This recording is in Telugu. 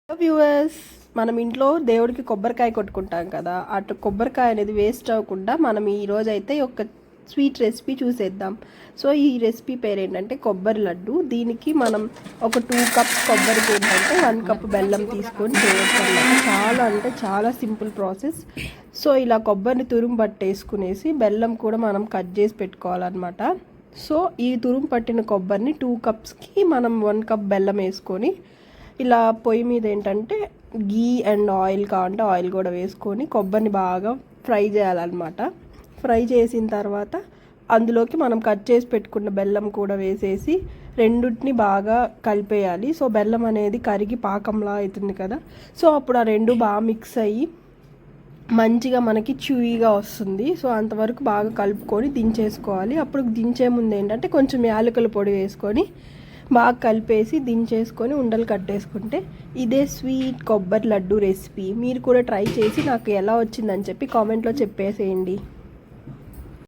హలో వ్యూవర్స్, మనం ఇంట్లో దేవుడికి కొబ్బరికాయ కొట్టుకుంటాం కదా, అటు కొబ్బరికాయ అనేది వేస్ట్ అవ్వకుండా మనం ఈరోజు అయితే ఒక స్వీట్ రెసిపీ చూసేద్దాం. సో ఈ రెసిపీ పేరు ఏంటంటే కొబ్బరి లడ్డు. దీనికి మనం ఒక 2 కప్స్ కొబ్బరికి ఏంటంటే 1 కప్ బెల్లం తీసుకొని చేయొచ్చు అన్నమాట. చాలా అంటే చాలా సింపుల్ ప్రాసెస్. సో ఇలా కొబ్బరిని తురుము పట్టేసుకునేసి బెల్లం కూడా మనం కట్ చేసి పెట్టుకోవాలన్నమాట. సో ఈ తురుము పట్టిన కొబ్బరిని 2 కప్స్కి మనం 1 కప్ బెల్లం వేసుకొని ఇలా పొయ్యి మీద ఏంటంటే గీ అండ్ ఆయిల్ కావాలంటే ఆయిల్ కూడా వేసుకొని కొబ్బరిని బాగా ఫ్రై చేయాలన్నమాట. ఫ్రై చేసిన తర్వాత అందులోకి మనం కట్ చేసి పెట్టుకున్న బెల్లం కూడా వేసేసి రెండుటిని బాగా కలిపేయాలి. సో బెల్లం అనేది కరిగి పాకంలా అవుతుంది కదా, సో అప్పుడు ఆ రెండు బాగా మిక్స్ అయ్యి మంచిగా మనకి చ్యూయిగా వస్తుంది. సో అంతవరకు బాగా కలుపుకొని దించేసుకోవాలి. అప్పుడు దించే ముందు ఏంటంటే కొంచెం యాలకుల పొడి వేసుకొని బాగా కలిపేసి దించేసుకొని ఉండలు కట్టేసుకుంటే ఇదే స్వీట్ కొబ్బరి లడ్డు రెసిపీ. మీరు కూడా ట్రై చేసి నాకు ఎలా వచ్చిందని చెప్పి కామెంట్లో చెప్పేసేయండి.